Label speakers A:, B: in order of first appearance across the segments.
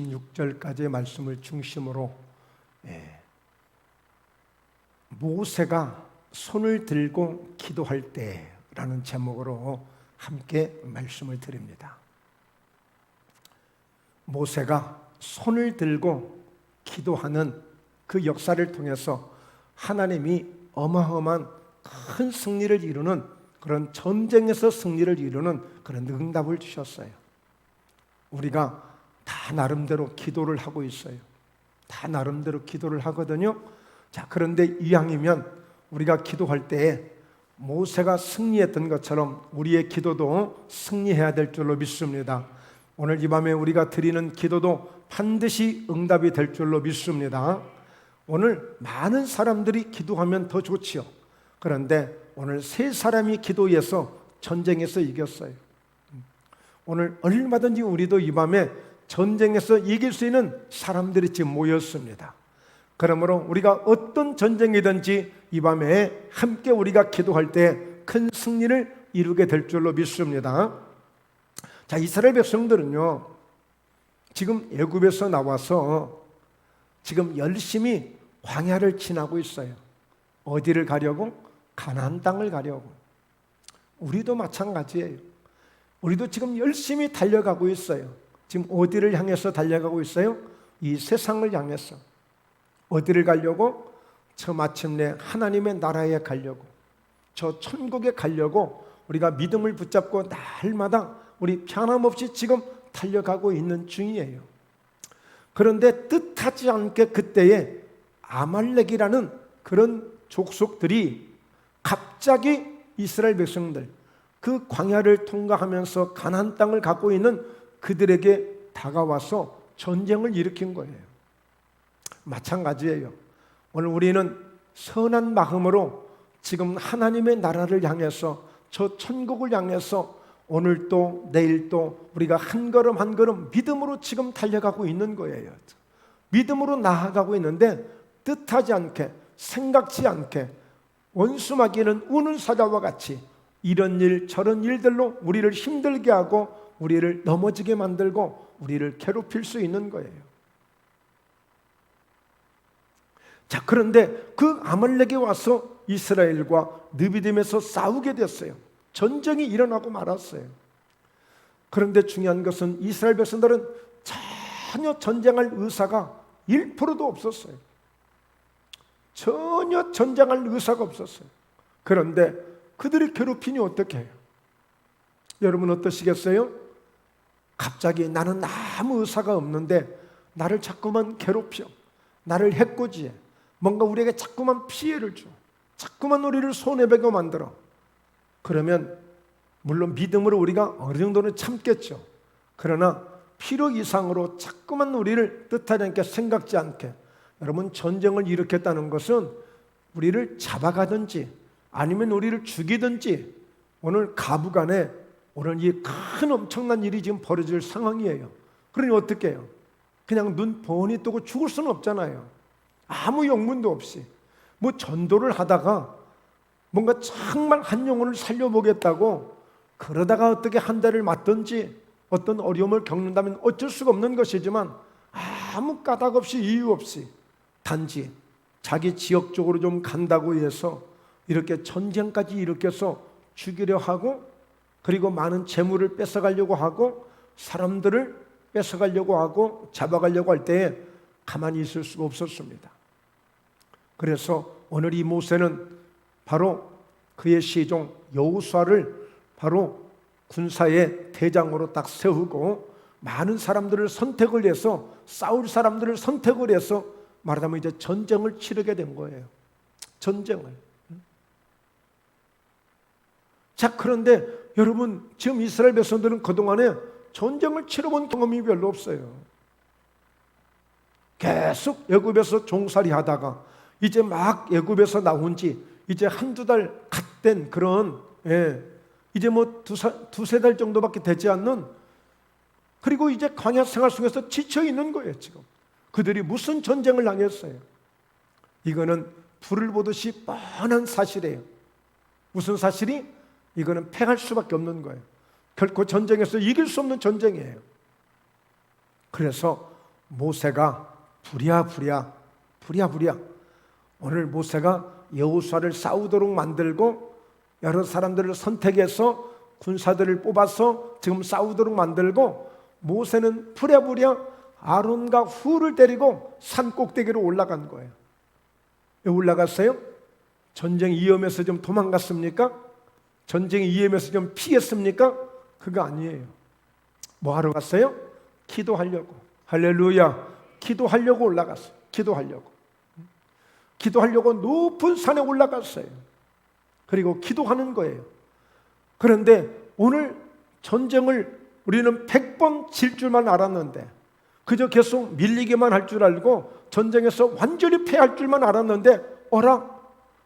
A: 6절까지의 말씀을 중심으로 모세가 손을 들고 기도할 때라는 제목으로 함께 말씀을 드립니다. 모세가 손을 들고 기도하는 그 역사를 통해서 하나님이 어마어마한 큰 승리를 이루는 그런 전쟁에서 승리를 이루는 그런 응답을 주셨어요. 우리가 다 나름대로 기도를 하고 있어요. 다 나름대로 기도를 하거든요. 자, 그런데 이왕이면 우리가 기도할 때에 모세가 승리했던 것처럼 우리의 기도도 승리해야 될 줄로 믿습니다. 오늘 이 밤에 우리가 드리는 기도도 반드시 응답이 될 줄로 믿습니다. 오늘 많은 사람들이 기도하면 더 좋지요. 그런데 오늘 세 사람이 기도해서 전쟁에서 이겼어요. 오늘 얼마든지 우리도 이 밤에 전쟁에서 이길 수 있는 사람들이 지금 모였습니다. 그러므로 우리가 어떤 전쟁이든지 이 밤에 함께 우리가 기도할 때 큰 승리를 이루게 될 줄로 믿습니다. 자, 이스라엘 백성들은요, 지금 애굽에서 나와서 지금 열심히 광야를 지나고 있어요. 어디를 가려고? 가나안 땅을 가려고. 우리도 마찬가지예요. 우리도 지금 열심히 달려가고 있어요. 지금 어디를 향해서 달려가고 있어요? 이 세상을 향해서. 어디를 가려고? 저 마침내 하나님의 나라에 가려고, 저 천국에 가려고 우리가 믿음을 붙잡고 날마다 우리 변함없이 지금 달려가고 있는 중이에요. 그런데 뜻하지 않게 그때에 아말렉이라는 그런 족속들이 갑자기 이스라엘 백성들, 그 광야를 통과하면서 가나안 땅을 갖고 있는 그들에게 다가와서 전쟁을 일으킨 거예요. 마찬가지예요. 오늘 우리는 선한 마음으로 지금 하나님의 나라를 향해서, 저 천국을 향해서 오늘도 내일도 우리가 한 걸음 한 걸음 믿음으로 지금 달려가고 있는 거예요. 믿음으로 나아가고 있는데 뜻하지 않게, 생각지 않게 원수마귀는 우는 사자와 같이 이런 일 저런 일들로 우리를 힘들게 하고 우리를 넘어지게 만들고 우리를 괴롭힐 수 있는 거예요. 자, 그런데 그 아말렉이 와서 이스라엘과 느비딤에서 싸우게 됐어요. 전쟁이 일어나고 말았어요. 그런데 중요한 것은 이스라엘 백성들은 전혀 전쟁할 의사가 1%도 없었어요. 전혀 전쟁할 의사가 없었어요. 그런데 그들이 괴롭히니 어떻게 해요? 여러분 어떠시겠어요? 갑자기 나는 아무 의사가 없는데 나를 자꾸만 괴롭혀, 나를 해코지해, 뭔가 우리에게 자꾸만 피해를 줘, 자꾸만 우리를 손해보게 만들어. 그러면 물론 믿음으로 우리가 어느 정도는 참겠죠. 그러나 필요 이상으로 자꾸만 우리를 뜻하지 않게, 생각지 않게, 여러분 전쟁을 일으켰다는 것은 우리를 잡아가든지 아니면 우리를 죽이든지 오늘 가부간에 오늘 이 큰 엄청난 일이 지금 벌어질 상황이에요. 그러니 어떻게 해요? 그냥 눈 번히 뜨고 죽을 수는 없잖아요. 아무 영문도 없이. 뭐 전도를 하다가 뭔가 정말 한 영혼을 살려보겠다고 그러다가 어떻게 한 대를 맞든지 어떤 어려움을 겪는다면 어쩔 수가 없는 것이지만 아무 까닭 없이 이유 없이 단지 자기 지역 쪽으로 좀 간다고 해서 이렇게 전쟁까지 일으켜서 죽이려 하고, 그리고 많은 재물을 뺏어가려고 하고 사람들을 뺏어가려고 하고 잡아가려고 할 때에 가만히 있을 수가 없었습니다. 그래서 오늘 이 모세는 바로 그의 시종 여호수아를 바로 군사의 대장으로 딱 세우고 많은 사람들을 선택을 해서, 싸울 사람들을 선택을 해서 말하자면 이제 전쟁을 치르게 된 거예요. 전쟁을. 자, 그런데 여러분 지금 이스라엘 백성들은 그동안에 전쟁을 치러본 경험이 별로 없어요. 계속 애굽에서 종살이 하다가 이제 막 애굽에서 나온 지 이제 한두 달 갓 된 그런, 이제 뭐 두세 달 정도밖에 되지 않는, 그리고 이제 광야 생활 속에서 지쳐 있는 거예요. 지금 그들이 무슨 전쟁을 당했어요? 이거는 불을 보듯이 뻔한 사실이에요. 무슨 사실이? 이거는 패할 수밖에 없는 거예요. 결코 전쟁에서 이길 수 없는 전쟁이에요. 그래서 모세가 부랴부랴 오늘 모세가 여호수아를 싸우도록 만들고 여러 사람들을 선택해서 군사들을 뽑아서 지금 싸우도록 만들고, 모세는 부랴부랴 아론과 훌을 데리고 산 꼭대기로 올라간 거예요. 왜 올라갔어요? 전쟁이 위험해서 좀 도망갔습니까? 전쟁이 위험해서 좀 피했습니까? 그거 아니에요. 뭐 하러 갔어요? 기도하려고. 할렐루야. 기도하려고 올라갔어요. 기도하려고 높은 산에 올라갔어요. 그리고 기도하는 거예요. 그런데 오늘 전쟁을 우리는 100번 질 줄만 알았는데, 그저 계속 밀리기만 할 줄 알고 전쟁에서 완전히 패할 줄만 알았는데,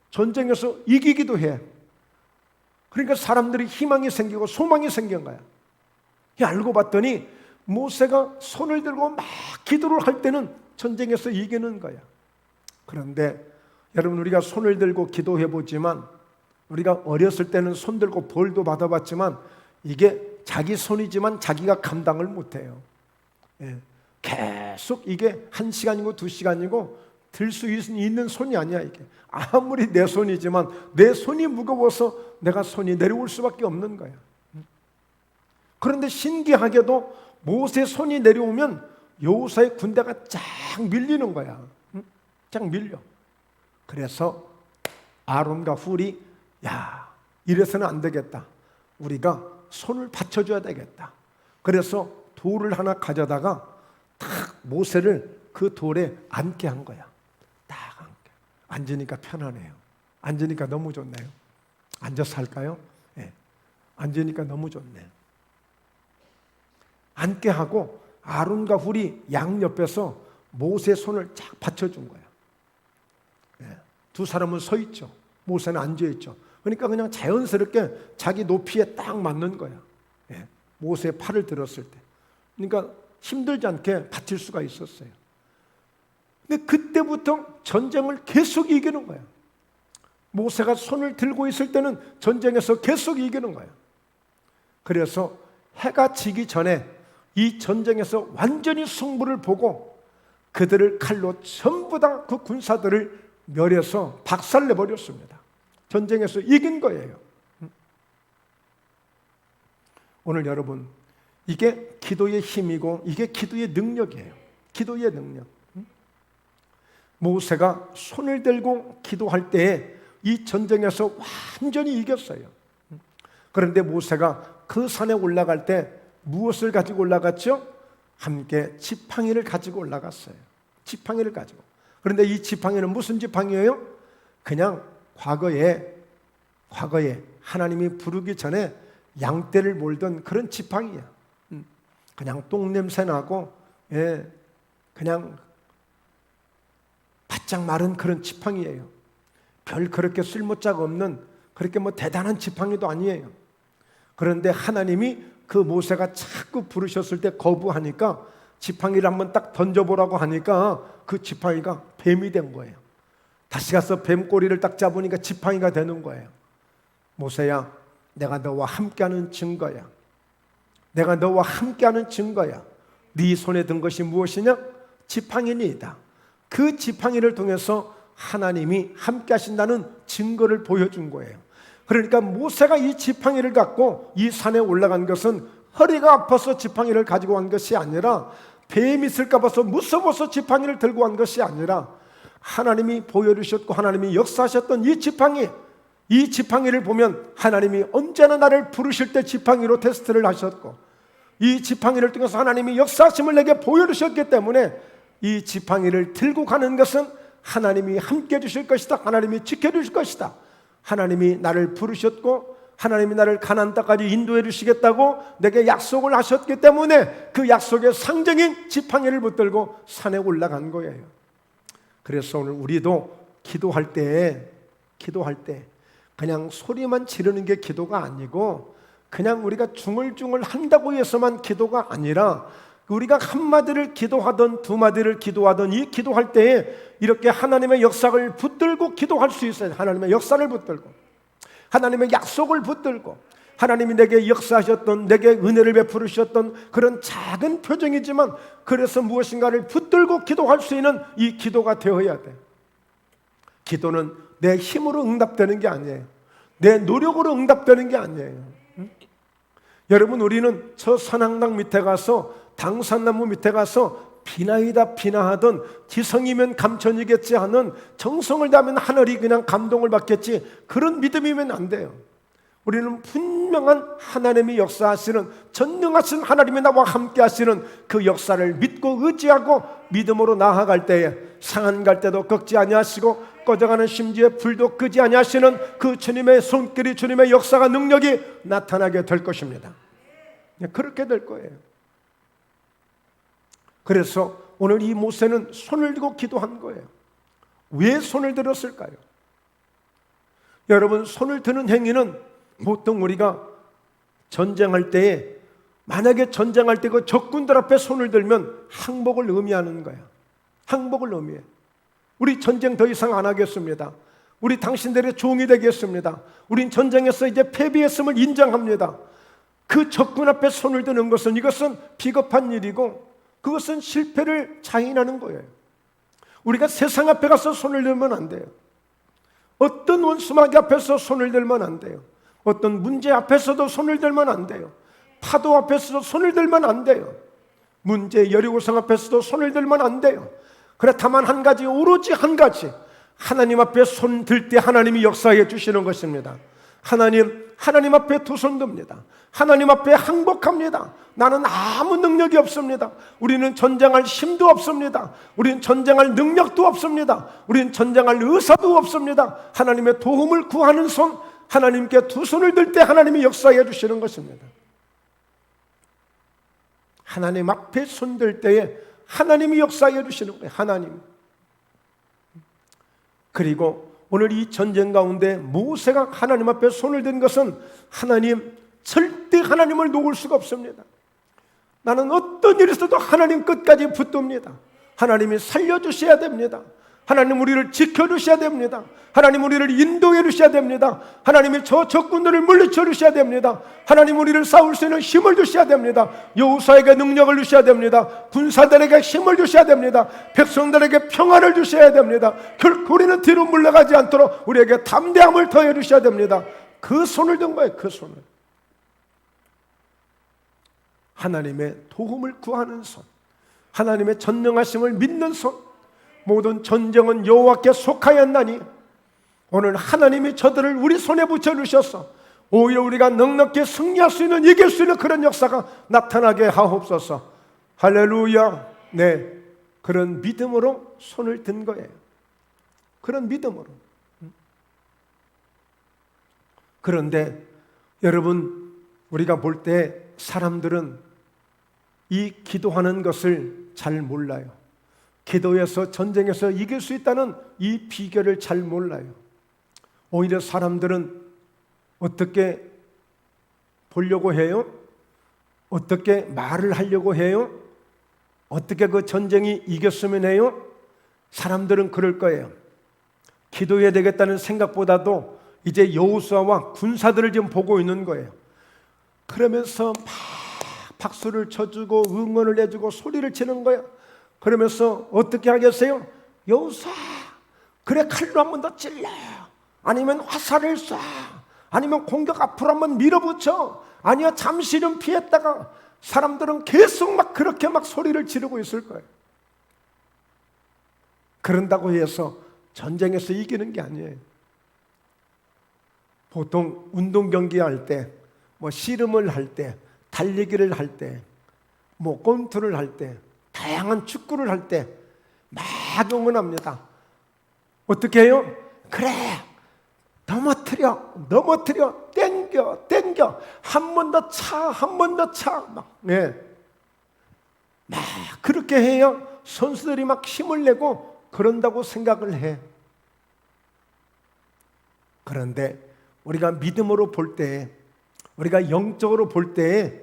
A: 전쟁에서 이기기도 해. 그러니까 사람들이 희망이 생기고 소망이 생긴 거야. 알고 봤더니 모세가 손을 들고 막 기도를 할 때는 전쟁에서 이기는 거야. 그런데 여러분, 우리가 손을 들고 기도해 보지만, 우리가 어렸을 때는 손 들고 벌도 받아봤지만, 이게 자기 손이지만 자기가 감당을 못해요. 계속 이게 1시간이고 2시간이고 들 수 있는 손이 아니야. 이게 아무리 내 손이지만 내 손이 무거워서 내가 손이 내려올 수밖에 없는 거야. 그런데 신기하게도 모세 손이 내려오면 여호수아의 군대가 쫙 밀리는 거야. 쫙 밀려. 그래서 아론과 훌이 이래서는 안 되겠다. 우리가 손을 받쳐줘야 되겠다. 그래서 돌을 하나 가져다가 탁 모세를 그 돌에 앉게 한 거야. 딱 앉게. 앉으니까 편하네요. 앉으니까 너무 좋네요. 앉아서 할까요? 앉으니까 너무 좋네요. 앉게 하고 아론과 훌이 양옆에서 모세의 손을 쫙 받쳐준 거야. 두 사람은 서 있죠. 모세는 앉아 있죠. 그러니까 그냥 자연스럽게 자기 높이에 딱 맞는 거야. 모세의 팔을 들었을 때. 그러니까 힘들지 않게 받칠 수가 있었어요. 근데 그때부터 전쟁을 계속 이기는 거야. 모세가 손을 들고 있을 때는 전쟁에서 계속 이기는 거야. 그래서 해가 지기 전에 이 전쟁에서 완전히 승부를 보고 그들을 칼로 전부 다 그 군사들을 멸해서 박살내버렸습니다. 전쟁에서 이긴 거예요. 오늘 여러분, 이게 기도의 힘이고 이게 기도의 능력이에요. 기도의 능력. 모세가 손을 들고 기도할 때에 이 전쟁에서 완전히 이겼어요. 그런데 모세가 그 산에 올라갈 때 무엇을 가지고 올라갔죠? 함께 지팡이를 가지고 올라갔어요. 지팡이를 가지고. 그런데 이 지팡이는 무슨 지팡이예요? 그냥 과거에 하나님이 부르기 전에 양떼를 몰던 그런 지팡이야. 그냥 똥냄새 나고 그냥 바짝 마른 그런 지팡이예요. 별 그렇게 쓸모자가 없는 그렇게 대단한 지팡이도 아니에요. 그런데 하나님이 그 모세가 자꾸 부르셨을 때 거부하니까 지팡이를 한번 딱 던져보라고 하니까 그 지팡이가 뱀이 된 거예요. 다시 가서 뱀 꼬리를 딱 잡으니까 지팡이가 되는 거예요. 모세야, 내가 너와 함께하는 증거야. 내가 너와 함께하는 증거야. 네 손에 든 것이 무엇이냐? 지팡이니이다. 그 지팡이를 통해서 하나님이 함께하신다는 증거를 보여준 거예요. 그러니까 모세가 이 지팡이를 갖고 이 산에 올라간 것은 허리가 아파서 지팡이를 가지고 간 것이 아니라, 뱀이 있을까 봐서 무서워서 지팡이를 들고 간 것이 아니라, 하나님이 보여주셨고 하나님이 역사하셨던 이 지팡이를 보면 하나님이 언제나 나를 부르실 때 지팡이로 테스트를 하셨고, 이 지팡이를 통해서 하나님이 역사하심을 내게 보여주셨기 때문에 이 지팡이를 들고 가는 것은 하나님이 함께 해주실 것이다. 하나님이 지켜주실 것이다. 하나님이 나를 부르셨고 하나님이 나를 가나안 땅까지 인도해 주시겠다고 내게 약속을 하셨기 때문에 그 약속의 상징인 지팡이를 붙들고 산에 올라간 거예요. 그래서 오늘 우리도 기도할 때 그냥 소리만 지르는 게 기도가 아니고, 그냥 우리가 중얼중얼 한다고 해서만 기도가 아니라, 우리가 한마디를 기도하든 두마디를 기도하든 이 기도할 때에 이렇게 하나님의 역사를 붙들고 기도할 수 있어요. 하나님의 역사를 붙들고 하나님의 약속을 붙들고 하나님이 내게 역사하셨던, 내게 은혜를 베푸셨던 그런 작은 표정이지만, 그래서 무엇인가를 붙들고 기도할 수 있는 이 기도가 되어야 돼. 기도는 내 힘으로 응답되는 게 아니에요. 내 노력으로 응답되는 게 아니에요. 여러분, 우리는 저 선악당 밑에 가서, 당산나무 밑에 가서 비나이다 비나하던 지성이면 감천이겠지 하는, 정성을 다하면 하늘이 그냥 감동을 받겠지, 그런 믿음이면 안 돼요. 우리는 분명한 하나님이 역사하시는, 전능하신 하나님이 나와 함께 하시는 그 역사를 믿고 의지하고 믿음으로 나아갈 때에 상한 갈 때도 꺾지 아니하시고 꺼져가는 심지에 불도 끄지 아니하시는 그 주님의 손길이, 주님의 역사가, 능력이 나타나게 될 것입니다. 그렇게 될 거예요. 그래서 오늘 이 모세는 손을 들고 기도한 거예요. 왜 손을 들었을까요? 여러분, 손을 드는 행위는 보통 우리가 전쟁할 때에, 만약에 전쟁할 때 그 적군들 앞에 손을 들면 항복을 의미하는 거야. 항복을 의미해. 우리 전쟁 더 이상 안 하겠습니다. 우리 당신들의 종이 되겠습니다. 우린 전쟁에서 이제 패배했음을 인정합니다. 그 적군 앞에 손을 드는 것은, 이것은 비겁한 일이고 그것은 실패를 자인하는 거예요. 우리가 세상 앞에 가서 손을 들면 안 돼요. 어떤 원수마귀 앞에서 손을 들면 안 돼요. 어떤 문제 앞에서도 손을 들면 안 돼요. 파도 앞에서도 손을 들면 안 돼요. 문제, 여리고성 앞에서도 손을 들면 안 돼요. 그래, 다만 한 가지, 오로지 한 가지, 하나님 앞에 손 들 때 하나님이 역사해 주시는 것입니다. 하나님 앞에 두 손 듭니다. 하나님 앞에 항복합니다. 나는 아무 능력이 없습니다. 우리는 전쟁할 힘도 없습니다. 우리는 전쟁할 능력도 없습니다. 우리는 전쟁할 의사도 없습니다. 하나님의 도움을 구하는 손, 하나님께 두 손을 들 때 하나님이 역사해 주시는 것입니다. 하나님 앞에 손 들 때에 하나님이 역사해 주시는 거예요. 하나님. 그리고 오늘 이 전쟁 가운데 모세가 하나님 앞에 손을 든 것은, 하나님, 절대 하나님을 놓을 수가 없습니다. 나는 어떤 일이 있어도 하나님 끝까지 붙듭니다. 하나님이 살려주셔야 됩니다. 하나님 우리를 지켜주셔야 됩니다. 하나님 우리를 인도해 주셔야 됩니다. 하나님이 저 적군들을 물리쳐 주셔야 됩니다. 하나님 우리를 싸울 수 있는 힘을 주셔야 됩니다. 여호수아에게 능력을 주셔야 됩니다. 군사들에게 힘을 주셔야 됩니다. 백성들에게 평안을 주셔야 됩니다. 결코 우리는 뒤로 물러가지 않도록 우리에게 담대함을 더해 주셔야 됩니다. 그 손을 든 거예요. 그 손을. 하나님의 도움을 구하는 손, 하나님의 전능하심을 믿는 손. 모든 전쟁은 여호와께 속하였나니 오늘 하나님이 저들을 우리 손에 붙여주셔서 오히려 우리가 넉넉히 승리할 수 있는, 이길 수 있는 그런 역사가 나타나게 하옵소서. 할렐루야. 네, 그런 믿음으로 손을 든 거예요. 그런 믿음으로. 그런데 여러분, 우리가 볼 때 사람들은 이 기도하는 것을 잘 몰라요. 기도에서, 전쟁에서 이길 수 있다는 이 비결을 잘 몰라요. 오히려 사람들은 어떻게 보려고 해요? 어떻게 말을 하려고 해요? 어떻게 그 전쟁이 이겼으면 해요? 사람들은 그럴 거예요. 기도해야 되겠다는 생각보다도 이제 여호수아와 군사들을 지금 보고 있는 거예요. 그러면서 막 박수를 쳐주고 응원을 해주고 소리를 치는 거예요. 그러면서 어떻게 하겠어요? 여호수아, 그래, 칼로 한 번 더 찔러. 아니면 화살을 쏴. 아니면 공격 앞으로 한번 밀어붙여. 아니야, 잠시 좀 피했다가. 사람들은 계속 막 그렇게 막 소리를 지르고 있을 거예요. 그런다고 해서 전쟁에서 이기는 게 아니에요. 보통 운동 경기 할 때, 뭐 씨름을 할 때, 달리기를 할 때, 뭐 권투를 할 때, 다양한 축구를 할 때 막 응원합니다. 어떻게 해요? 그래, 넘어뜨려, 땡겨, 한 번 더 차, 한 번 더 차, 막 그렇게 해요. 선수들이 막 힘을 내고 그런다고 생각을 해. 그런데 우리가 믿음으로 볼 때, 우리가 영적으로 볼 때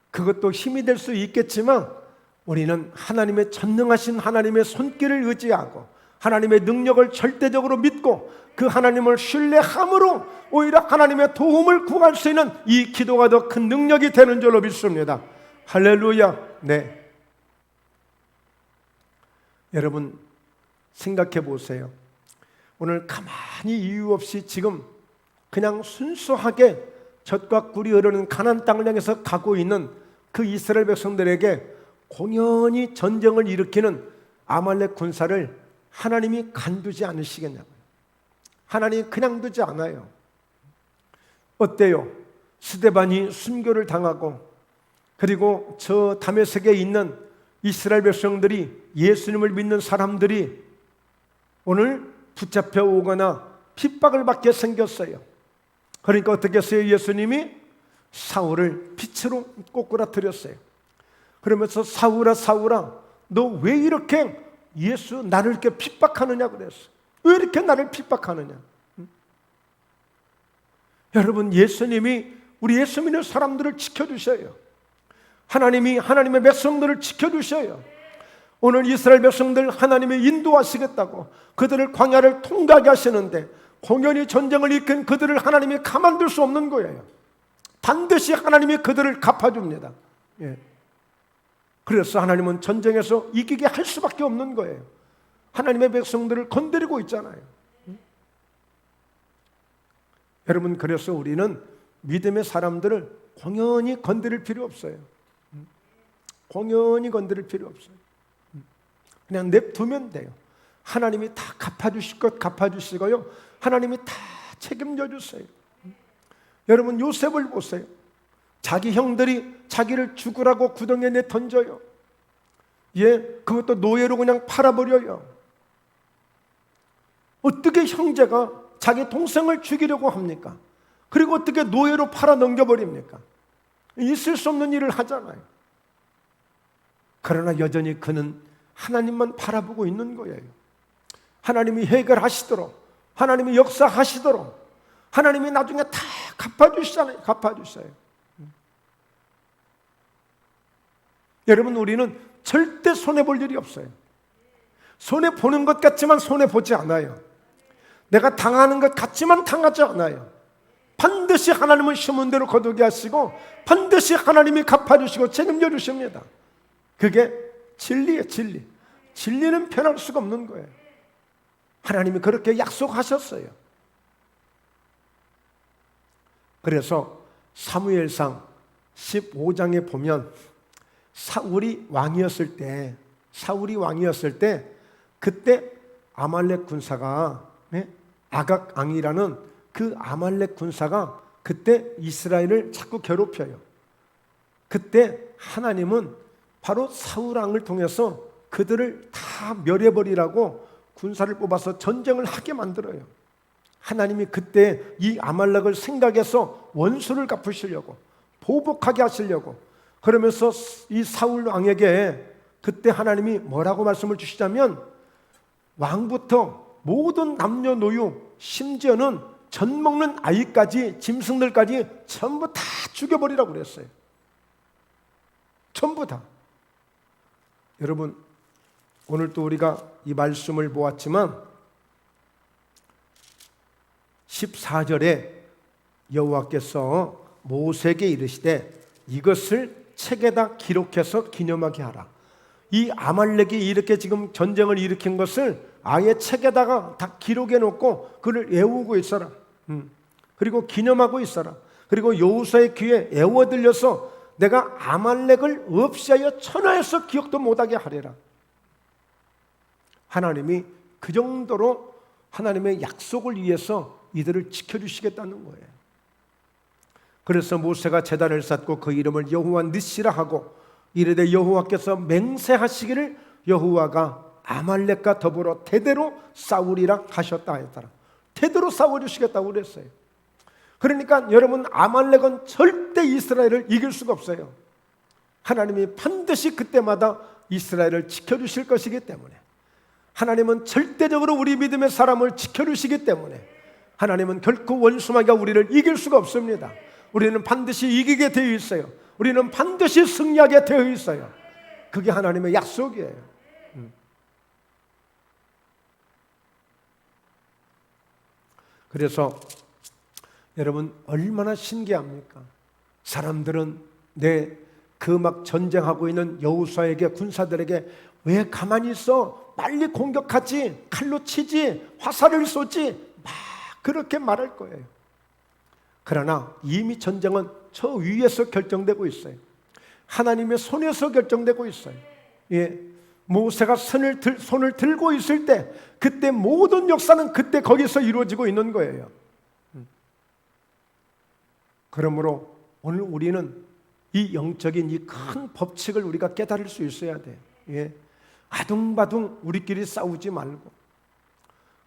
A: 그것도 힘이 될 수 있겠지만, 우리는 하나님의 전능하신 하나님의 손길을 의지하고 하나님의 능력을 절대적으로 믿고 그 하나님을 신뢰함으로 오히려 하나님의 도움을 구할 수 있는 이 기도가 더 큰 능력이 되는 줄로 믿습니다. 할렐루야. 네. 여러분 생각해 보세요. 오늘 가만히 이유 없이 지금 그냥 순수하게 젖과 꿀이 흐르는 가나안 땅을 향해서 가고 있는 그 이스라엘 백성들에게 공연히 전쟁을 일으키는 아말렉 군사를 하나님이 간두지 않으시겠냐고요. 하나님이 그냥 두지 않아요. 어때요? 스데반이 순교를 당하고 그리고 저 다메섹에 있는 이스라엘 백성들이 예수님을 믿는 사람들이 오늘 붙잡혀 오거나 핍박을 받게 생겼어요. 그러니까 어떻게 했어요? 예수님이 사울을 빛으로 꼬꾸라뜨렸어요. 그러면서 사울아 사울아 너 왜 이렇게 예수 나를 이렇게 핍박하느냐 그랬어. 왜 이렇게 나를 핍박하느냐. 여러분 예수님이 우리 예수 믿는 사람들을 지켜주셔요. 하나님이 하나님의 백성들을 지켜주셔요. 오늘 이스라엘 백성들 하나님이 인도하시겠다고 그들을 광야를 통과하게 하시는데 공연히 전쟁을 일으킨 그들을 하나님이 가만둘 수 없는 거예요. 반드시 하나님이 그들을 갚아줍니다. 예. 그래서 하나님은 전쟁에서 이기게 할 수밖에 없는 거예요. 하나님의 백성들을 건드리고 있잖아요. 여러분 그래서 우리는 믿음의 사람들을 공연히 건드릴 필요 없어요. 공연히 건드릴 필요 없어요. 그냥 냅두면 돼요. 하나님이 다 갚아주실 것 갚아주시고요. 하나님이 다 책임져 주세요. 여러분 요셉을 보세요. 자기 형들이 자기를 죽으라고 구덩이에 내던져요. 예, 그것도 노예로 그냥 팔아버려요. 어떻게 형제가 자기 동생을 죽이려고 합니까? 그리고 어떻게 노예로 팔아 넘겨버립니까? 있을 수 없는 일을 하잖아요. 그러나 여전히 그는 하나님만 바라보고 있는 거예요. 하나님이 해결하시도록, 하나님이 역사하시도록, 하나님이 나중에 다 갚아주시잖아요. 갚아주셔요. 여러분 우리는 절대 손해볼 일이 없어요. 손해보는 것 같지만 손해보지 않아요. 내가 당하는 것 같지만 당하지 않아요. 반드시 하나님은 심은 대로 거두게 하시고 반드시 하나님이 갚아주시고 책임져 주십니다. 그게 진리예요. 진리. 진리는 변할 수가 없는 거예요. 하나님이 그렇게 약속하셨어요. 그래서 사무엘상 15장에 보면 사울이 왕이었을 때 그때 아말렉 군사가 아각 왕이라는 그 아말렉 군사가 그때 이스라엘을 자꾸 괴롭혀요. 그때 하나님은 바로 사울 왕을 통해서 그들을 다 멸해버리라고 군사를 뽑아서 전쟁을 하게 만들어요. 하나님이 그때 이 아말렉을 생각해서 원수를 갚으시려고 보복하게 하시려고 그러면서 이 사울 왕에게 그때 하나님이 뭐라고 말씀을 주시자면 왕부터 모든 남녀노유 심지어는 젖 먹는 아이까지 짐승들까지 전부 다 죽여버리라고 그랬어요. 전부 다. 여러분 오늘 또 우리가 이 말씀을 보았지만 14절에 여호와께서 모세에게 이르시되 이것을 책에다 기록해서 기념하게 하라. 이 아말렉이 이렇게 지금 전쟁을 일으킨 것을 아예 책에다가 다 기록해 놓고 그를 외우고 있어라. 그리고 기념하고 있어라. 그리고 여호수아의 귀에 애워 들려서 내가 아말렉을 없이하여 천하에서 기억도 못하게 하리라. 하나님이 그 정도로 하나님의 약속을 위해서 이들을 지켜주시겠다는 거예요. 그래서 모세가 제단을 쌓고 그 이름을 여호와 느시라 하고 이르되 여호와께서 맹세하시기를 여호와가 아말렉과 더불어 대대로 싸우리라 하셨다 했더라. 대대로 싸워주시겠다고 그랬어요. 그러니까 여러분 아말렉은 절대 이스라엘을 이길 수가 없어요. 하나님이 반드시 그때마다 이스라엘을 지켜주실 것이기 때문에 하나님은 절대적으로 우리 믿음의 사람을 지켜주시기 때문에 하나님은 결코 원수마귀가 우리를 이길 수가 없습니다. 우리는 반드시 이기게 되어 있어요. 우리는 반드시 승리하게 되어 있어요. 그게 하나님의 약속이에요. 그래서 여러분 얼마나 신기합니까? 사람들은 그 막 전쟁하고 있는 여호수아에게, 군사들에게 왜 가만히 있어? 빨리 공격하지, 칼로 치지, 화살을 쏘지, 막 그렇게 말할 거예요. 그러나 이미 전쟁은 저 위에서 결정되고 있어요. 하나님의 손에서 결정되고 있어요. 예, 모세가 손을 들고 있을 때, 그때 모든 역사는 그때 거기서 이루어지고 있는 거예요. 그러므로 오늘 우리는 이 영적인 이 큰 법칙을 우리가 깨달을 수 있어야 돼요. 예, 아둥바둥 우리끼리 싸우지 말고.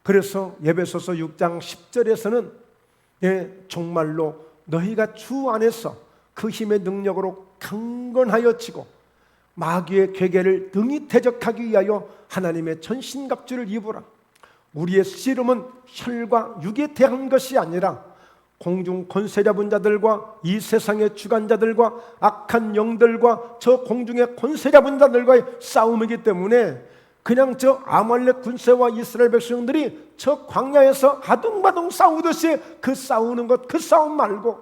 A: 그래서 에베소서 6장 10절에서는 정말로 너희가 주 안에서 그 힘의 능력으로 강건하여 지고 마귀의 괴계를 능히 대적하기 위하여 하나님의 전신갑주를 입으라. 우리의 씨름은 혈과 육에 대한 것이 아니라 공중 권세 잡은 자들과 이 세상의 주관자들과 악한 영들과 저 공중의 권세 잡은 자들과의 싸움이기 때문에 그냥 저 아말렉 군세와 이스라엘 백성들이 저 광야에서 아둥바둥 싸우듯이 그 싸우는 것, 그 싸움 말고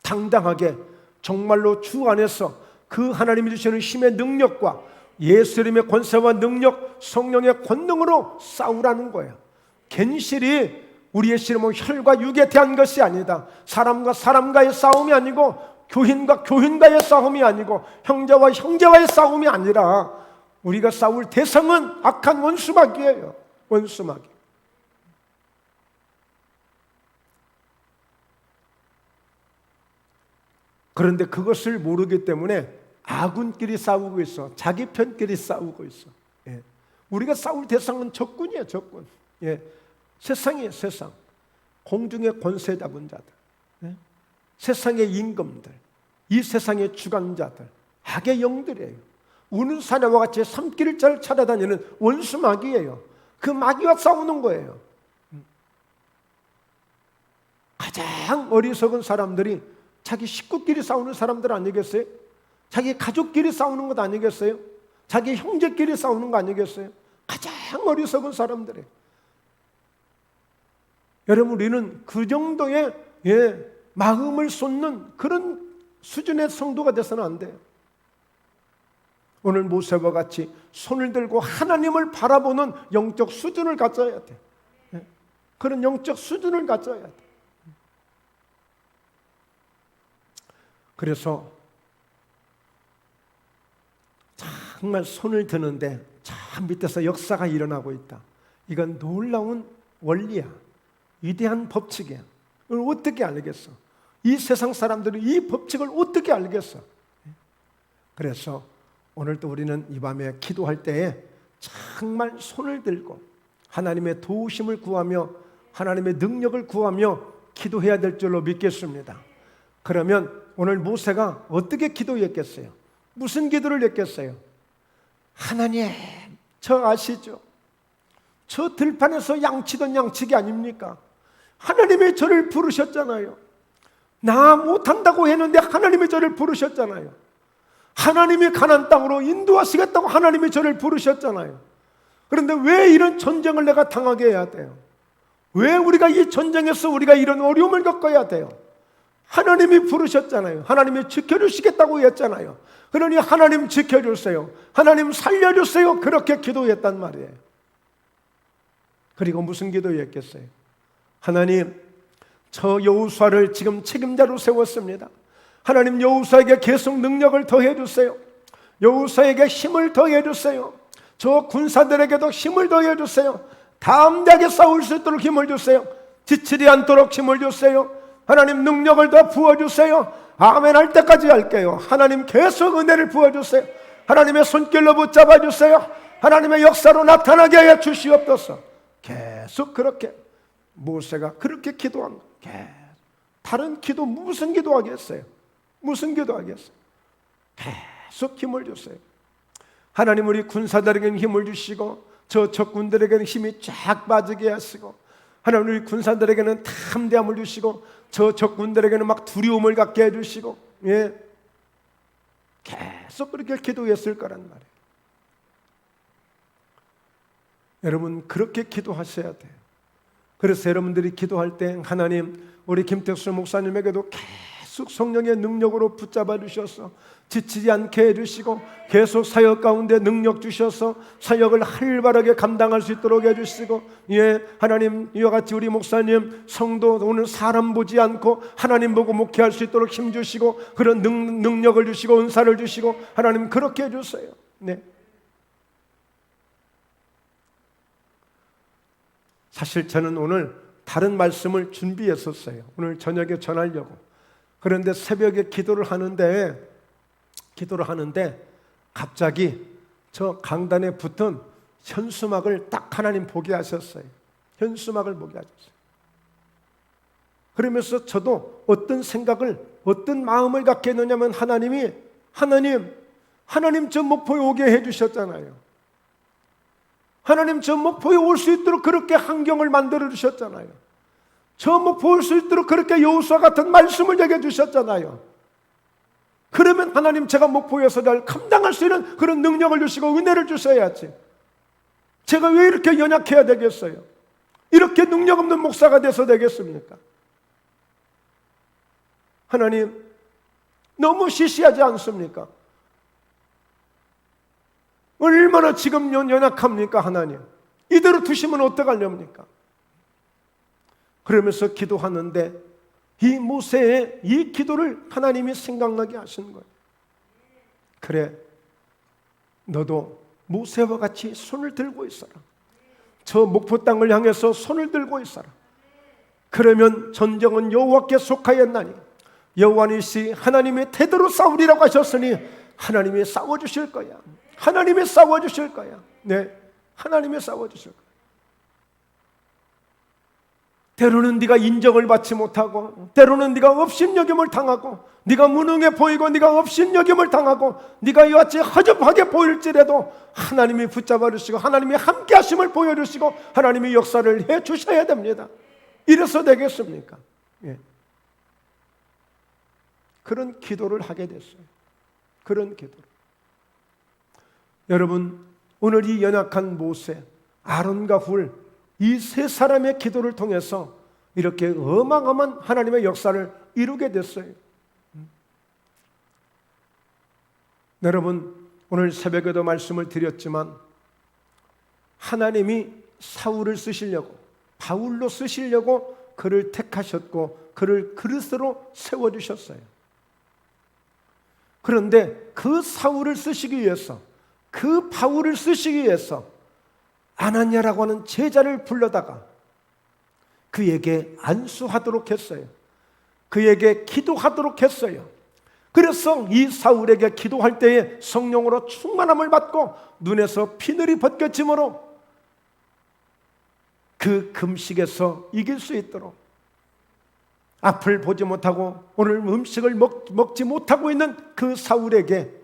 A: 당당하게 정말로 주 안에서 그 하나님이 주시는 힘의 능력과 예수님의 권세와 능력, 성령의 권능으로 싸우라는 거예요. 괜시리 우리의 씨름은 혈과 육에 대한 것이 아니다. 사람과 사람과의 싸움이 아니고 교인과 교인과의 싸움이 아니고 형제와 형제와의 싸움이 아니라 우리가 싸울 대상은 악한 원수마귀예요. 원수마귀. 그런데 그것을 모르기 때문에 아군끼리 싸우고 있어. 자기 편끼리 싸우고 있어. 예. 우리가 싸울 대상은 적군이에요. 적군. 예. 세상이에요. 세상. 공중의 권세 잡은 자들, 예? 세상의 임금들, 이 세상의 주관자들, 악의 영들이에요. 우는 사내와 같이 산길을 잘 찾아다니는 원수 마귀예요. 그 마귀와 싸우는 거예요. 가장 어리석은 사람들이 자기 식구끼리 싸우는 사람들 아니겠어요? 자기 가족끼리 싸우는 것 아니겠어요? 자기 형제끼리 싸우는 거 아니겠어요? 가장 어리석은 사람들이에요. 여러분, 우리는 그 정도의 마음을 쏟는 그런 수준의 성도가 돼서는 안 돼요. 오늘 모세와 같이 손을 들고 하나님을 바라보는 영적 수준을 가져야 돼. 그런 영적 수준을 가져야 돼. 그래서 정말 손을 드는데 저 밑에서 역사가 일어나고 있다. 이건 놀라운 원리야. 위대한 법칙이야. 이걸 어떻게 알겠어? 이 세상 사람들이 이 법칙을 어떻게 알겠어? 그래서 오늘도 우리는 이 밤에 기도할 때에 정말 손을 들고 하나님의 도우심을 구하며 하나님의 능력을 구하며 기도해야 될 줄로 믿겠습니다. 그러면 오늘 모세가 어떻게 기도했겠어요? 무슨 기도를 했겠어요? 하나님, 저 아시죠? 저 들판에서 양치던 양치기 아닙니까? 하나님의 저를 부르셨잖아요. 나 못한다고 했는데 하나님의 저를 부르셨잖아요. 하나님이 가나안 땅으로 인도하시겠다고 하나님이 저를 부르셨잖아요. 그런데 왜 이런 전쟁을 내가 당하게 해야 돼요? 왜 우리가 이 전쟁에서 우리가 이런 어려움을 겪어야 돼요? 하나님이 부르셨잖아요. 하나님이 지켜주시겠다고 했잖아요. 그러니 하나님 지켜주세요. 하나님 살려주세요. 그렇게 기도했단 말이에요. 그리고 무슨 기도였겠어요? 하나님, 저 여호수아를 지금 책임자로 세웠습니다. 하나님, 여호수아에게 계속 능력을 더해 주세요. 여호수아에게 힘을 더해 주세요. 저 군사들에게도 힘을 더해 주세요. 담대하게 싸울 수 있도록 힘을 주세요. 지치지 않도록 힘을 주세요. 하나님, 능력을 더 부어주세요. 아멘 할 때까지 할게요. 하나님, 계속 은혜를 부어주세요. 하나님의 손길로 붙잡아 주세요. 하나님의 역사로 나타나게 해 주시옵소서. 계속 그렇게 모세가 그렇게 기도한 거예요. 다른 기도 무슨 기도하겠어요? 무슨 기도하겠어요? 계속 힘을 주세요. 하나님, 우리 군사들에게는 힘을 주시고 저 적군들에게는 힘이 쫙 빠지게 하시고 하나님, 우리 군사들에게는 담대함을 주시고 저 적군들에게는 막 두려움을 갖게 해주시고 계속 그렇게 기도했을 거란 말이에요. 여러분, 그렇게 기도하셔야 돼요. 그래서 여러분들이 기도할 때 하나님, 우리 김택수 목사님에게도 계속 성령의 능력으로 붙잡아 주셔서 지치지 않게 해주시고 계속 사역 가운데 능력 주셔서 사역을 활발하게 감당할 수 있도록 해주시고, 예, 하나님, 이와 같이 우리 목사님 성도 오늘 사람 보지 않고 하나님 보고 목회할 수 있도록 힘 주시고 그런 능력을 주시고 은사를 주시고 하나님 그렇게 해주세요. 네. 사실 저는 오늘 다른 말씀을 준비했었어요. 오늘 저녁에 전하려고. 그런데 새벽에 기도를 하는데 갑자기 저 강단에 붙은 현수막을 딱 하나님 보게 하셨어요. 현수막을 보게 하셨어요. 그러면서 저도 어떤 생각을, 어떤 마음을 갖게 했느냐면 하나님 저 목포에 오게 해주셨잖아요. 하나님 저 목포에 올 수 있도록 그렇게 환경을 만들어 주셨잖아요. 저 목포 올 수 있도록 그렇게 여호수아 같은 말씀을 얘기해 주셨잖아요. 그러면 하나님, 제가 목포에서 잘 감당할 수 있는 그런 능력을 주시고 은혜를 주셔야지. 제가 왜 이렇게 연약해야 되겠어요? 이렇게 능력 없는 목사가 돼서 되겠습니까? 하나님, 너무 시시하지 않습니까? 얼마나 지금 연약합니까? 하나님, 이대로 두시면 어떡하렵니까? 그러면서 기도하는데 이 모세의 이 기도를 하나님이 생각나게 하시는 거예요. 그래, 너도 모세와 같이 손을 들고 있어라. 저 목포 땅을 향해서 손을 들고 있어라. 그러면 전쟁은 여호와께 속하였나니 여호와는 시 하나님의 태도로 싸우리라고 하셨으니 하나님이 싸워주실 거야. 하나님이 싸워주실 거야. 네, 하나님이 싸워주실 거야. 때로는 네가 인정을 받지 못하고, 때로는 네가 업신여김을 당하고, 네가 무능해 보이고 네가 업신여김을 당하고 네가 이와 같이 허접하게 보일지라도 하나님이 붙잡아 주시고 하나님이 함께 하심을 보여주시고 하나님이 역사를 해 주셔야 됩니다. 이래서 되겠습니까? 예. 그런 기도를 하게 됐어요. 그런 기도를. 여러분, 오늘 이 연약한 모세, 아론과 훌, 이 세 사람의 기도를 통해서 이렇게 어마어마한 하나님의 역사를 이루게 됐어요. 여러분, 오늘 새벽에도 말씀을 드렸지만 하나님이 사울을 쓰시려고, 바울로 쓰시려고 그를 택하셨고 그를 그릇으로 세워주셨어요. 그런데 그 사울을 쓰시기 위해서, 그 바울을 쓰시기 위해서 아나니아라고 하는 제자를 불러다가 그에게 안수하도록 했어요. 그에게 기도하도록 했어요. 그래서 이 사울에게 기도할 때에 성령으로 충만함을 받고 눈에서 피늘이 벗겨짐으로 그 금식에서 이길 수 있도록, 앞을 보지 못하고 오늘 음식을 먹지 못하고 있는 그 사울에게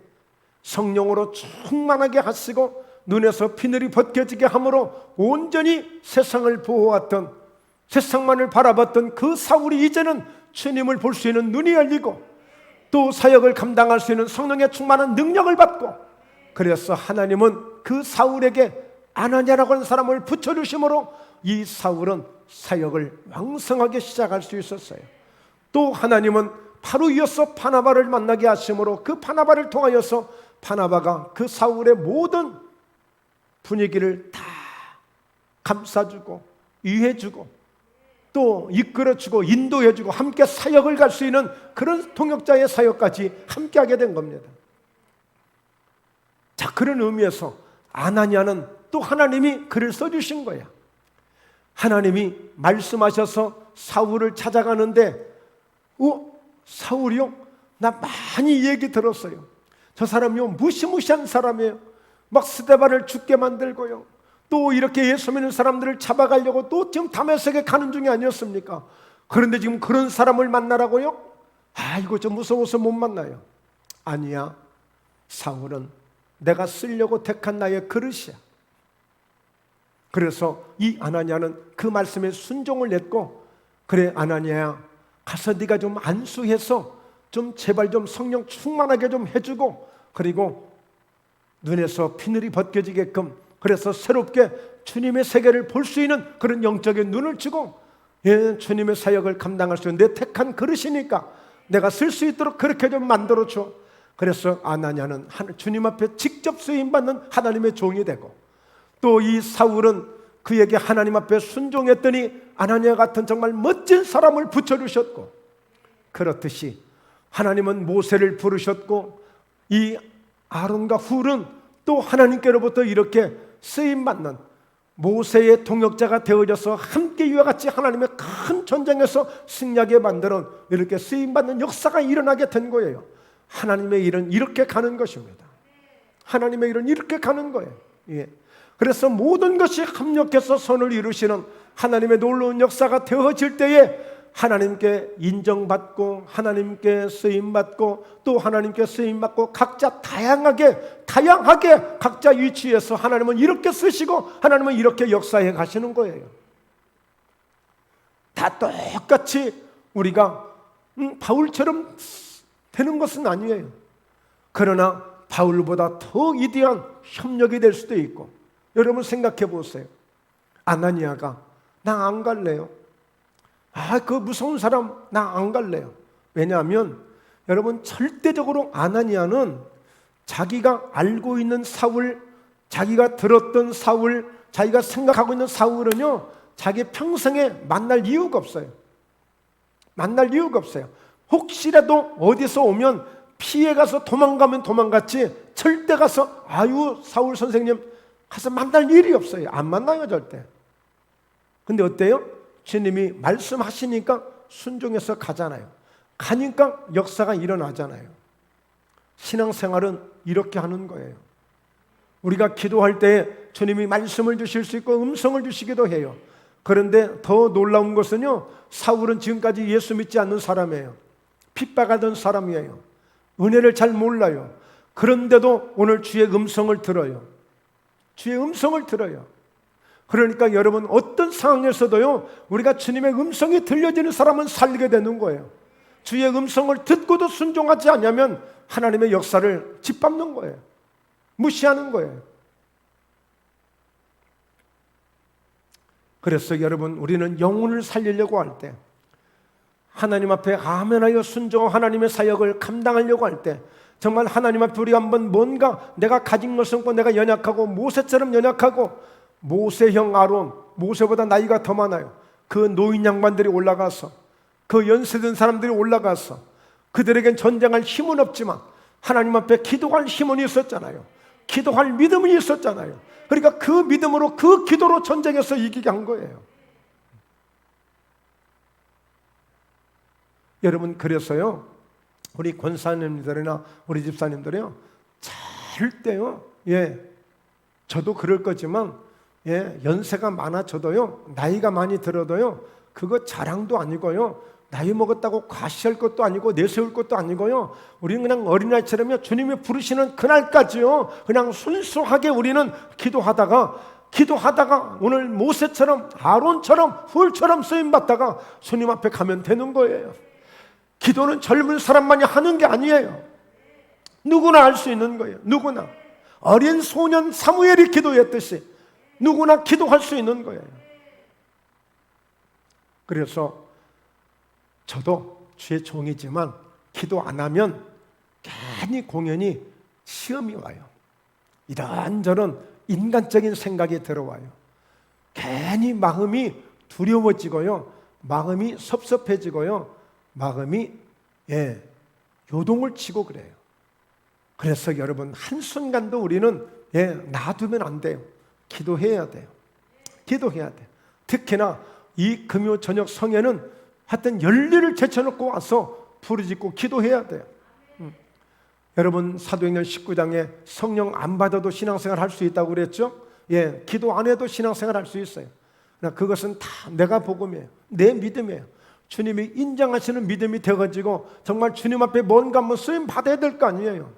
A: 성령으로 충만하게 하시고 눈에서 피늘이 벗겨지게 함으로 온전히 세상을 보호했던, 세상만을 바라봤던 그 사울이 이제는 주님을 볼 수 있는 눈이 열리고 또 사역을 감당할 수 있는 성령의 충만한 능력을 받고, 그래서 하나님은 그 사울에게 아나니아라고 하는 사람을 붙여주심으로 이 사울은 사역을 왕성하게 시작할 수 있었어요. 또 하나님은 바로 이어서 바나바를 만나게 하심으로 그 바나바를 통하여서 바나바가 그 사울의 모든 분위기를 다 감싸주고 이해주고 또 이끌어주고 인도해주고 함께 사역을 갈 수 있는 그런 통역자의 사역까지 함께하게 된 겁니다. 자, 그런 의미에서 아나니아는 또 하나님이 그를 써주신 거야. 하나님이 말씀하셔서 사울을 찾아가는데, 사울이요? 나 많이 얘기 들었어요. 저 사람이요, 무시무시한 사람이에요. 막 스데반을 죽게 만들고요, 또 이렇게 예수 믿는 사람들을 잡아가려고 또 지금 다메섹에 가는 중이 아니었습니까? 그런데 지금 그런 사람을 만나라고요? 이거 좀 무서워서 못 만나요. 아니야, 사울은 내가 쓰려고 택한 나의 그릇이야. 그래서 이 아나니아는 그 말씀에 순종을 했고, 그래 아나니아야, 가서 네가 좀 안수해서 좀 제발 좀 성령 충만하게 좀 해주고, 그리고 눈에서 피늘이 벗겨지게끔 그래서 새롭게 주님의 세계를 볼 수 있는 그런 영적인 눈을 주고, 주님의 사역을 감당할 수 있는 내 택한 그릇이니까 내가 쓸 수 있도록 그렇게 좀 만들어줘. 그래서 아나니아는 주님 앞에 직접 쓰임받는 하나님의 종이 되고, 또 이 사울은 그에게 하나님 앞에 순종했더니 아나니아 같은 정말 멋진 사람을 붙여주셨고, 그렇듯이 하나님은 모세를 부르셨고, 이 아론과 훌은 또 하나님께로부터 이렇게 쓰임받는 모세의 동역자가 되어져서 함께 이와 같이 하나님의 큰 전쟁에서 승리하게 만드는 이렇게 쓰임받는 역사가 일어나게 된 거예요. 하나님의 일은 이렇게 가는 것입니다. 하나님의 일은 이렇게 가는 거예요. 그래서 모든 것이 합력해서 선을 이루시는 하나님의 놀라운 역사가 되어질 때에 하나님께 인정받고 하나님께 쓰임받고 또 하나님께 쓰임받고 각자 다양하게 각자 위치에서 하나님은 이렇게 쓰시고 하나님은 이렇게 역사해 가시는 거예요. 다 똑같이 우리가 바울처럼 되는 것은 아니에요. 그러나 바울보다 더 위대한 협력이 될 수도 있고, 여러분 생각해 보세요. 아나니아가 나 안 갈래요. 그 무서운 사람 나 안 갈래요. 왜냐하면 여러분 절대적으로 아나니아는 자기가 알고 있는 사울, 자기가 들었던 사울, 자기가 생각하고 있는 사울은요, 자기 평생에 만날 이유가 없어요. 만날 이유가 없어요. 혹시라도 어디서 오면 피해 가서 도망가면 도망갔지 절대 가서 사울 선생님 가서 만날 일이 없어요. 안 만나요 절대. 근데 어때요? 주님이 말씀하시니까 순종해서 가잖아요. 가니까 역사가 일어나잖아요. 신앙생활은 이렇게 하는 거예요. 우리가 기도할 때 주님이 말씀을 주실 수 있고 음성을 주시기도 해요. 그런데 더 놀라운 것은요, 사울은 지금까지 예수 믿지 않는 사람이에요. 핍박하던 사람이에요. 은혜를 잘 몰라요. 그런데도 오늘 주의 음성을 들어요. 주의 음성을 들어요. 그러니까 여러분 어떤 상황에서도요, 우리가 주님의 음성이 들려지는 사람은 살게 되는 거예요. 주의 음성을 듣고도 순종하지 않으면 하나님의 역사를 짓밟는 거예요. 무시하는 거예요. 그래서 여러분, 우리는 영혼을 살리려고 할 때, 하나님 앞에 아멘하여 순종하고 하나님의 사역을 감당하려고 할 때, 정말 하나님 앞에 우리가 한번 뭔가 내가 가진 것은 없고 내가 연약하고 모세처럼 연약하고, 모세형 아론, 모세보다 나이가 더 많아요. 그 노인 양반들이 올라가서, 그 연세든 사람들이 올라가서 그들에겐 전쟁할 힘은 없지만 하나님 앞에 기도할 힘은 있었잖아요. 기도할 믿음이 있었잖아요. 그러니까 그 믿음으로, 그 기도로 전쟁에서 이기게 한 거예요. 여러분, 그래서요, 우리 권사님들이나 우리 집사님들이요, 절대요, 저도 그럴 거지만, 연세가 많아져도요, 나이가 많이 들어도요, 그거 자랑도 아니고요, 나이 먹었다고 과시할 것도 아니고 내세울 것도 아니고요, 우리는 그냥 어린아이처럼요, 주님이 부르시는 그날까지요, 그냥 순수하게 우리는 기도하다가 오늘 모세처럼 아론처럼 훌처럼 쓰임받다가 주님 앞에 가면 되는 거예요. 기도는 젊은 사람만이 하는 게 아니에요. 누구나 할 수 있는 거예요. 누구나. 어린 소년 사무엘이 기도했듯이 누구나 기도할 수 있는 거예요. 그래서 저도 주의 종이지만 기도 안 하면 괜히 공연히 시험이 와요. 이런저런 인간적인 생각이 들어와요. 괜히 마음이 두려워지고요, 마음이 섭섭해지고요, 마음이 요동을 치고 그래요. 그래서 여러분, 한순간도 우리는 놔두면 안 돼요. 기도해야 돼요. 기도해야 돼요. 특히나 이 금요 저녁 성회는 하여튼 열리를 제쳐놓고 와서 부르짖고 기도해야 돼요. 여러분, 사도행전 19장에 성령 안 받아도 신앙생활 할 수 있다고 그랬죠? 기도 안 해도 신앙생활 할 수 있어요. 그것은 다 내가 복음이에요. 내 믿음이에요. 주님이 인정하시는 믿음이 되어가지고 정말 주님 앞에 뭔가 한번 쓰임 받아야 될 거 아니에요.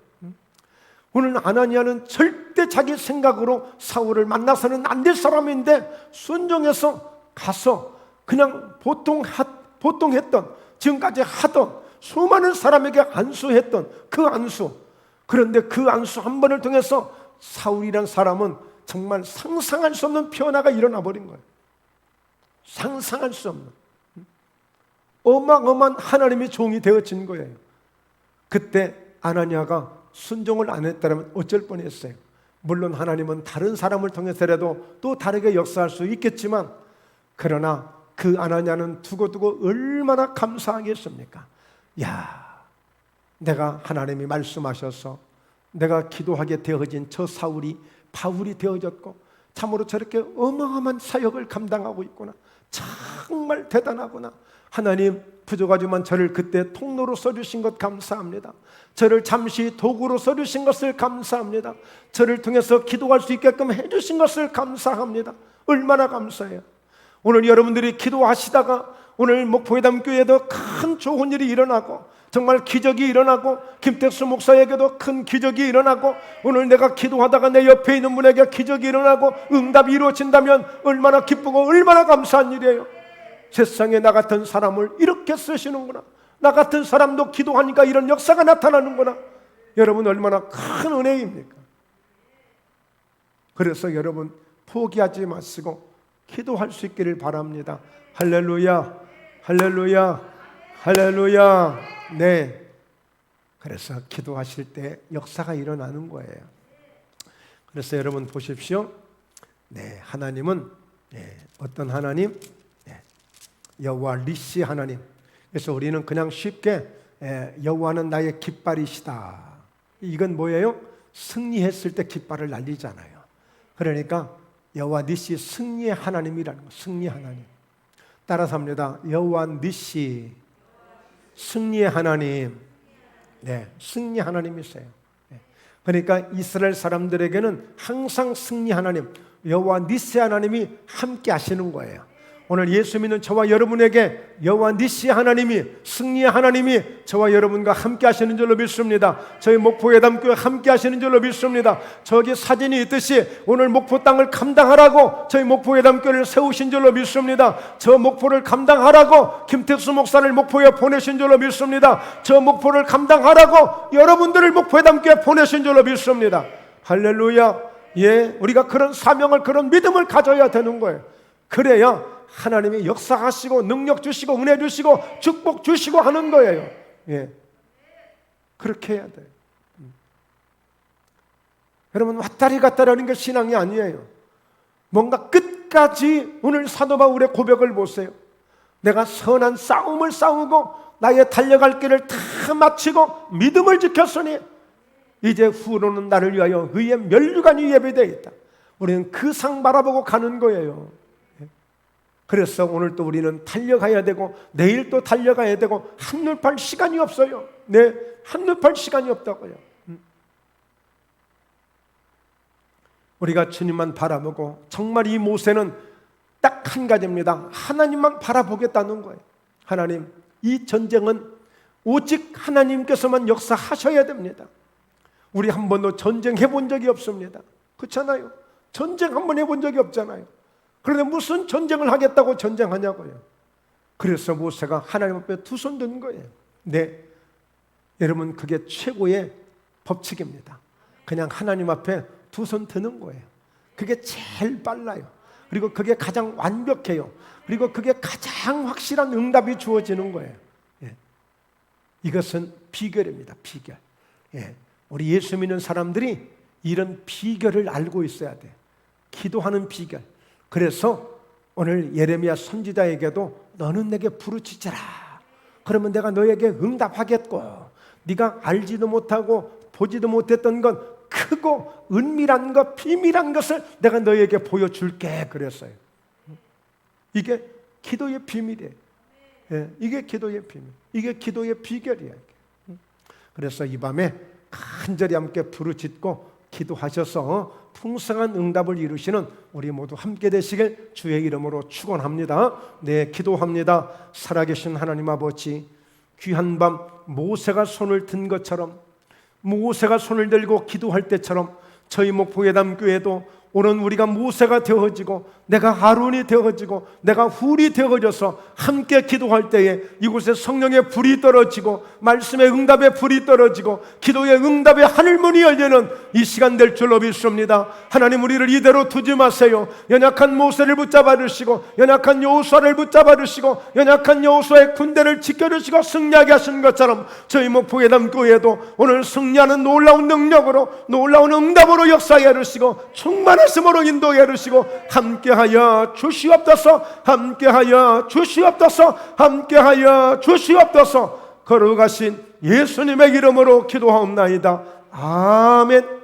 A: 오늘 아나니아는 절대 자기 생각으로 사울을 만나서는 안 될 사람인데 순종해서 가서 그냥 보통 했던, 지금까지 하던 수많은 사람에게 안수했던 그 안수, 그런데 그 안수 한 번을 통해서 사울이란 사람은 정말 상상할 수 없는 변화가 일어나 버린 거예요. 상상할 수 없는 어마어마한 하나님의 종이 되어진 거예요. 그때 아나니아가 순종을 안 했다면 어쩔 뻔했어요. 물론 하나님은 다른 사람을 통해서라도 또 다르게 역사할 수 있겠지만, 그러나 그 아나니아는 두고두고 얼마나 감사하겠습니까? 야, 내가 하나님이 말씀하셔서 내가 기도하게 되어진 저 사울이 바울이 되어졌고 참으로 저렇게 어마어마한 사역을 감당하고 있구나. 정말 대단하구나. 하나님, 부족하지만 저를 그때 통로로 써주신 것 감사합니다. 저를 잠시 도구로 써주신 것을 감사합니다. 저를 통해서 기도할 수 있게끔 해주신 것을 감사합니다. 얼마나 감사해요. 오늘 여러분들이 기도하시다가 오늘 목포회담교회에도 큰 좋은 일이 일어나고 정말 기적이 일어나고 김택수 목사에게도 큰 기적이 일어나고 오늘 내가 기도하다가 내 옆에 있는 분에게 기적이 일어나고 응답이 이루어진다면 얼마나 기쁘고 얼마나 감사한 일이에요. 세상에 나 같은 사람을 이렇게 쓰시는구나. 나 같은 사람도 기도하니까 이런 역사가 나타나는구나. 여러분 얼마나 큰 은혜입니까? 그래서 여러분 포기하지 마시고 기도할 수 있기를 바랍니다. 할렐루야, 할렐루야, 할렐루야. 네, 그래서 기도하실 때 역사가 일어나는 거예요. 그래서 여러분 보십시오. 네, 하나님은 어떤 하나님? 여호와 니시 하나님. 그래서 우리는 그냥 쉽게 여호와는 나의 깃발이시다. 이건 뭐예요? 승리했을 때 깃발을 날리잖아요. 그러니까 여호와 니시, 승리의 하나님이라는 거. 승리 하나님. 따라서 합니다. 여호와 니시, 승리의 하나님. 네, 승리 하나님이세요. 그러니까 이스라엘 사람들에게는 항상 승리 하나님, 여호와 니시 하나님이 함께 하시는 거예요. 오늘 예수 믿는 저와 여러분에게 여호와 니시 하나님이, 승리의 하나님이 저와 여러분과 함께 하시는 줄로 믿습니다. 저희 목포회담교회 함께 하시는 줄로 믿습니다. 저기 사진이 있듯이 오늘 목포 땅을 감당하라고 저희 목포회담교회를 세우신 줄로 믿습니다. 저 목포를 감당하라고 김택수 목사를 목포에 보내신 줄로 믿습니다. 저 목포를 감당하라고 여러분들을 목포회담교회에 보내신 줄로 믿습니다. 할렐루야. 예, 우리가 그런 사명을, 그런 믿음을 가져야 되는 거예요. 그래야 하나님이 역사하시고 능력 주시고 은혜 주시고 축복 주시고 하는 거예요. 예, 그렇게 해야 돼요. 여러분 왔다리 갔다리 하는 게 신앙이 아니에요. 뭔가 끝까지 오늘 사도 바울의 고백을 보세요. 내가 선한 싸움을 싸우고 나의 달려갈 길을 다 마치고 믿음을 지켰으니 이제 후로는 나를 위하여 의의 면류관이 예배되어 있다. 우리는 그 상 바라보고 가는 거예요. 그래서 오늘 또 우리는 달려가야 되고 내일 또 달려가야 되고 한눈 팔 시간이 없어요. 네, 한눈 팔 시간이 없다고요. 우리가 주님만 바라보고, 정말 이 모세는 딱 한 가지입니다. 하나님만 바라보겠다는 거예요. 하나님, 이 전쟁은 오직 하나님께서만 역사하셔야 됩니다. 우리 한 번도 전쟁해 본 적이 없습니다. 그렇잖아요. 전쟁 한 번 해본 적이 없잖아요. 그런데 무슨 전쟁을 하겠다고 전쟁하냐고요. 그래서 모세가 하나님 앞에 두 손 든 거예요. 네, 여러분 그게 최고의 법칙입니다. 그냥 하나님 앞에 두 손 드는 거예요. 그게 제일 빨라요. 그리고 그게 가장 완벽해요. 그리고 그게 가장 확실한 응답이 주어지는 거예요. 예. 이것은 비결입니다. 비결. 예. 우리 예수 믿는 사람들이 이런 비결을 알고 있어야 돼요. 기도하는 비결. 그래서 오늘 예레미야 선지자에게도 너는 내게 부르짖으라. 그러면 내가 너에게 응답하겠고, 네가 알지도 못하고 보지도 못했던 건 크고 은밀한 것, 비밀한 것을 내가 너에게 보여줄게 그랬어요. 이게 기도의 비밀이에요. 예, 이게 기도의 비밀, 이게 기도의 비결이에요. 그래서 이 밤에 간절히 함께 부르짖고 기도하셔서 풍성한 응답을 이루시는 우리 모두 함께 되시길 주의 이름으로 축원합니다. 네, 기도합니다. 살아계신 하나님 아버지, 귀한 밤 모세가 손을 든 것처럼, 모세가 손을 들고 기도할 때처럼 저희 목포예담교회도 오늘 우리가 모세가 되어지고 내가 아론이 되어지고 내가 훌이 되어져서 함께 기도할 때에 이곳에 성령의 불이 떨어지고 말씀의 응답의 불이 떨어지고 기도의 응답의 하늘문이 열리는 이 시간 될 줄로 믿습니다. 하나님, 우리를 이대로 두지 마세요. 연약한 모세를 붙잡아 주시고 연약한 여호수아를 붙잡아 주시고 연약한 여호수아의 군대를 지켜주시고 승리하게 하신 것처럼 저희 목포예담 교회도 오늘 승리하는 놀라운 능력으로 놀라운 응답으로 역사해 주시고 충만하심으로 인도해 주시고 함께하여 주시옵소서. 함께하여 주시옵소서. 함께하여 주시옵소서. 걸어가신 예수님의 이름으로 기도하옵나이다. 아멘.